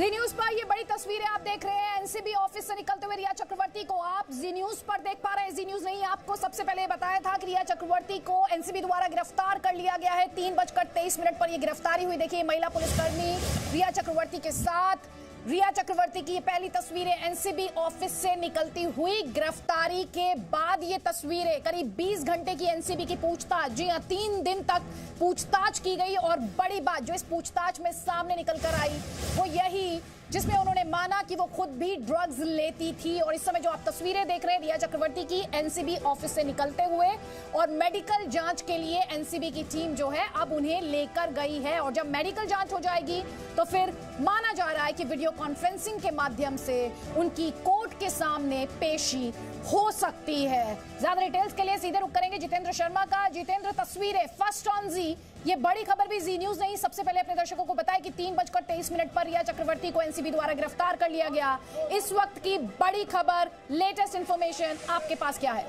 जी news पर ये बड़ी तस्वीरें आप देख रहे हैं। एनसीबी ऑफिस से निकलते हुए रिया चक्रवर्ती को आप जी न्यूज पर देख पा रहे हैं। जी न्यूज नहीं, आपको सबसे पहले बताया था कि रिया चक्रवर्ती को एनसीबी द्वारा गिरफ्तार कर लिया गया है। 3:23 पर ये गिरफ्तारी हुई। देखिए महिला पुलिसकर्मी रिया चक्रवर्ती के साथ रिया चक्रवर्ती की ये पहली तस्वीरें एनसीबी ऑफिस से निकलती हुई। गिरफ्तारी के बाद ये तस्वीरें, करीब 20 घंटे की एनसीबी की पूछताछ, जी हां 3 दिन तक पूछताछ की गई और बड़ी बात जो इस पूछताछ में सामने निकल कर आई वो यही, जिसमें उन्होंने माना कि वो खुद भी ड्रग्स लेती थी। और इस समय जो आप तस्वीरें देख रहे हैं रिया चक्रवर्ती की एनसीबी ऑफिस से निकलते हुए, और मेडिकल जांच के लिए एनसीबी की टीम जो है अब उन्हें लेकर गई है। और जब मेडिकल जांच हो जाएगी तो फिर माना जा रहा है कि वीडियो कॉन्फ्रेंसिंग के माध्यम से उनकी कोर्ट के सामने पेशी हो सकती है। ज्यादा डिटेल्स के लिए सीधे रुक करेंगे जितेंद्र शर्मा का। जितेंद्र, तस्वीरें फर्स्ट ऑन जी, ये बड़ी खबर भी जी न्यूज नहीं, सबसे पहले अपने दर्शकों को बताया कि 3:23 पर रिया चक्रवर्ती को एनसीबी द्वारा गिरफ्तार कर लिया गया। इस वक्त की बड़ी खबर, लेटेस्ट इंफॉर्मेशन आपके पास क्या है?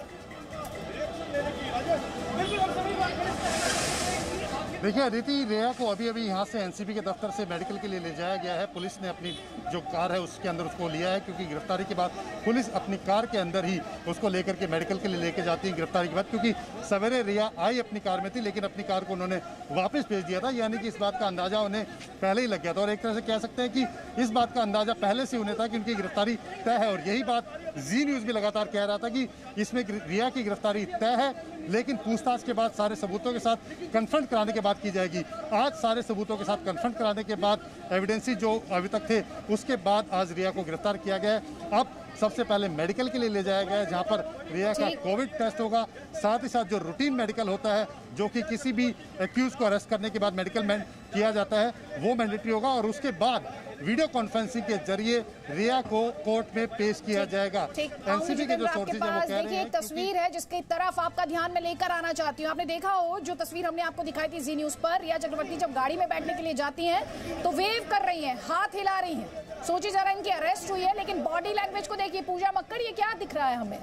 देखिए अदिति, रिया को अभी यहाँ से एनसीबी के दफ्तर से मेडिकल के लिए ले जाया गया है। पुलिस ने अपनी जो कार है उसके अंदर उसको लिया है, क्योंकि गिरफ्तारी के बाद पुलिस अपनी कार के अंदर ही उसको लेकर के मेडिकल के लिए लेके जाती है गिरफ्तारी के बाद। क्योंकि सवेरे रिया आई अपनी कार में थी, लेकिन अपनी कार को उन्होंने वापस भेज दिया था, यानी कि इस बात का अंदाजा उन्हें पहले ही लग गया था। और एक तरह से कह सकते हैं कि इस बात का अंदाजा पहले से उन्हें था कि उनकी गिरफ्तारी तय है। और यही बात जी न्यूज़ भी लगातार कह रहा था कि इसमें रिया की गिरफ्तारी तय है, लेकिन पूछताछ के बाद सारे सबूतों के साथ कन्फ्रंट कराने के बाद की जाएगी। आज सारे सबूतों के साथ कन्फ्रंट कराने के बाद, एविडेंसी जो अभी तक थे उसके बाद आज रिया को गिरफ्तार किया गया है। अब सबसे पहले मेडिकल के लिए ले जाया गया है, जहां पर रिया का कोविड टेस्ट होगा। साथ ही साथ जो रूटीन मेडिकल होता है, जो कि किसी भी एक्यूज को अरेस्ट करने के बाद मेडिकल किया जाता है, वो मैंडेटरी होगा। और उसके बाद वीडियो कॉन्फ्रेंसिंग के जरिए रिया को कोर्ट में पेश किया जाएगा। एनसीबी के जो सोर्सेज हैं वो कह रहे हैं, एक तस्वीर है जिसकी तरफ आपका ध्यान में लेकर आना चाहती हूँ। आपने देखा हो जो तस्वीर हमने आपको दिखाई थी जी न्यूज पर, रिया चक्रवर्ती जब गाड़ी में बैठने के लिए जाती हैं तो वेव कर रही हैं, हाथ हिला रही हैं। सोची जा रहा है इनकी अरेस्ट हुई है, लेकिन बॉडी लैंग्वेज को देखिए। पूजा मक्कड़, ये क्या दिख रहा है हमें?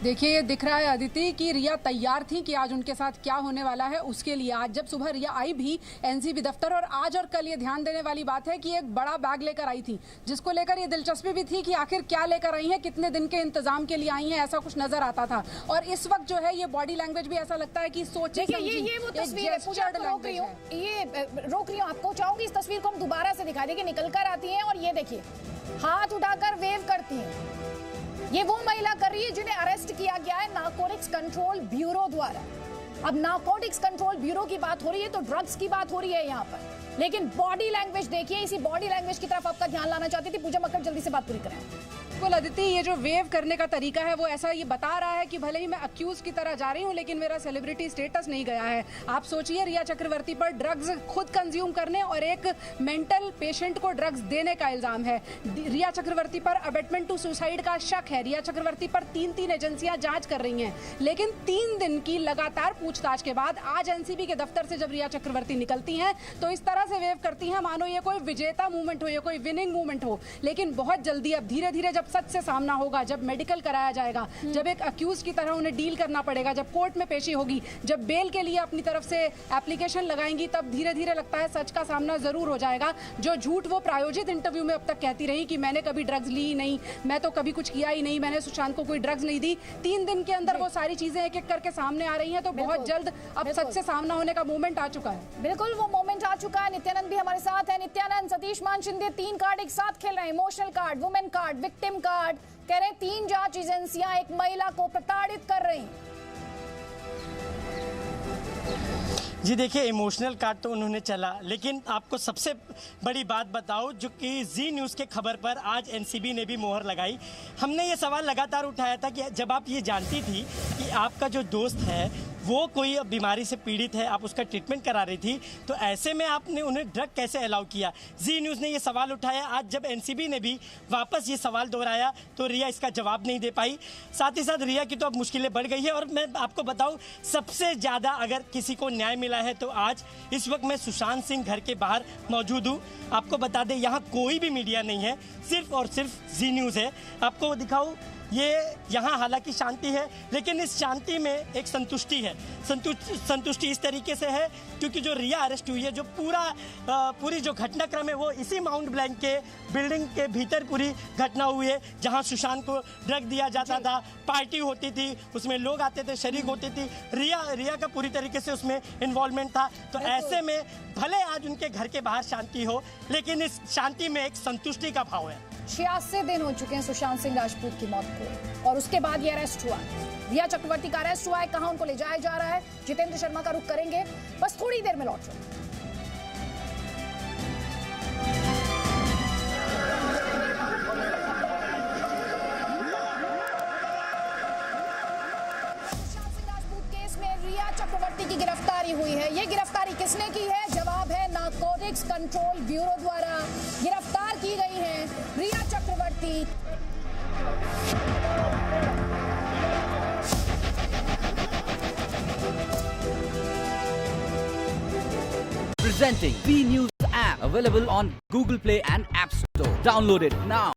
देखिए ये दिख रहा है अदिति कि रिया तैयार थी कि आज उनके साथ क्या होने वाला है उसके लिए। आज जब सुबह रिया आई भी एनसीबी दफ्तर, और आज और कल ये ध्यान देने वाली बात है कि एक बड़ा बैग लेकर आई थी, जिसको लेकर ये दिलचस्पी भी थी कि आखिर क्या लेकर आई है, कितने दिन के इंतजाम के लिए आई है, ऐसा कुछ नजर आता था। और इस वक्त जो है ये बॉडी लैंग्वेज भी ऐसा लगता है कि सोचे ये वो तस्वीर है। पूजा आपको रोक रही हूँ, आपको चाहूंगी इस तस्वीर को हम दोबारा से दिखा दें कि निकल कर आती है और ये देखिए हाथ उठाकर वेव करती है। ये वो महिला कर रही है जिन्हें अरेस्ट किया गया है नारकोटिक्स कंट्रोल ब्यूरो द्वारा। अब नारकोटिक्स कंट्रोल ब्यूरो की बात हो रही है तो ड्रग्स की बात हो रही है यहाँ पर, लेकिन बॉडी लैंग्वेज देखिए। इसी बॉडी लैंग्वेज की तरफ आपका ध्यान लाना चाहती थी पूजा मक्कड़, जल्दी से बात पूरी करें। बिल्कुल अदिति, ये जो वेव करने का तरीका है वो ऐसा ये बता रहा है कि भले ही मैं अक्यूज की तरह जा रही हूँ, लेकिन मेरा सेलिब्रिटी स्टेटस नहीं गया है। आप सोचिए रिया चक्रवर्ती पर ड्रग्स खुद कंज्यूम करने और एक मेंटल पेशेंट को ड्रग्स देने का इल्जाम है। रिया चक्रवर्ती पर अबेटमेंट टू सुसाइड का शक है। रिया चक्रवर्ती पर 3 एजेंसियां जांच कर रही हैं, लेकिन 3 दिन की लगातार पूछताछ के बाद आज एनसीबी के दफ्तर से जब रिया चक्रवर्ती निकलती हैं तो इस तरह से वेव करती हैं मानो ये कोई विजेता मूवमेंट हो, ये कोई विनिंग मूवमेंट हो। लेकिन बहुत जल्दी अब धीरे धीरे जब सच से सामना होगा, जब मेडिकल कराया जाएगा, जब एक अक्यूज की तरह उन्हें डील करना पड़ेगा, जब कोर्ट में पेशी होगी, जब बेल के लिए अपनी तरफ से एप्लीकेशन लगाएंगी, तब धीरे धीरे लगता है सच का सामना जरूर हो जाएगा। जो झूठ वो प्रायोजित इंटरव्यू में अब तक कहती रही कि मैंने कभी ड्रग्स ली ही नहीं, मैं तो कभी कुछ किया ही नहीं, मैंने सुशांत को कोई ड्रग्स नहीं दी, 3 दिन के अंदर वो सारी चीजें एक एक करके सामने आ रही हैं। तो बहुत जल्द अब सच से सामना होने का मोमेंट आ चुका है। बिल्कुल वो मोमेंट आ चुका है। नित्यानंद भी हमारे साथ है। नित्यानंद, सतीश मान शिंदे 3 कार्ड एक साथ खेल रहे हैं, emotional card, women card, victim card. कह रहे हैं 3 जांच एजेंसियां एक महिला को प्रताड़ित कर रही। जी देखिए, इमोशनल कार्ड तो उन्होंने चला, लेकिन आपको सबसे बड़ी बात बताओ जो कि जी न्यूज़ के खबर पर आज एनसीबी ने भी मोहर लगाई। हमने ये सवाल लगातार उठाया था कि जब आप ये जानती थी कि आपका जो दोस्त है वो कोई बीमारी से पीड़ित है, आप उसका ट्रीटमेंट करा रही थी, तो ऐसे में आपने उन्हें ड्रग कैसे अलाउ किया? जी न्यूज़ ने ये सवाल उठाया। आज जब एनसीबी ने भी वापस ये सवाल दोहराया तो रिया इसका जवाब नहीं दे पाई। साथ ही साथ रिया की तो अब मुश्किलें बढ़ गई है। और मैं आपको बताऊं, सबसे ज़्यादा अगर किसी को न्याय मिला है तो आज इस वक्त मैं सुशांत सिंह घर के बाहर मौजूद हूँ। आपको बता दें यहाँ कोई भी मीडिया नहीं है, सिर्फ और सिर्फ जी न्यूज़ है। आपको दिखाऊँ ये यहाँ हालांकि शांति है, लेकिन इस शांति में एक संतुष्टि है। संतुष्टि इस तरीके से है क्योंकि जो रिया अरेस्ट हुई है, जो पूरी जो घटनाक्रम है वो इसी माउंट ब्लैंक के बिल्डिंग के भीतर पूरी घटना हुई है, जहाँ सुशांत को ड्रग दिया जाता था, पार्टी होती थी, उसमें लोग आते थे, शरीक होती थी, रिया का पूरी तरीके से उसमें इन्वॉल्वमेंट था। तो ऐसे में भले आज उनके घर के बाहर शांति हो, लेकिन इस शांति में एक संतुष्टि का भाव है। 86 दिन हो चुके हैं सुशांत सिंह राजपूत की मौत को, और उसके बाद ये अरेस्ट हुआ। रिया चक्रवर्ती का अरेस्ट हुआ है, कहां उनको ले जाया जा रहा है, जितेंद्र शर्मा का रुख करेंगे, बस थोड़ी देर में लौट रहे। रिया चक्रवर्ती की गिरफ्तारी हुई है। ये गिरफ्तारी किसने की है? जवाब है नारकोटिक्स कंट्रोल ब्यूरो द्वारा गिरफ्तार की गई है रिया चक्रवर्ती। Presenting B News app, available on Google Play and App Store. Download it now.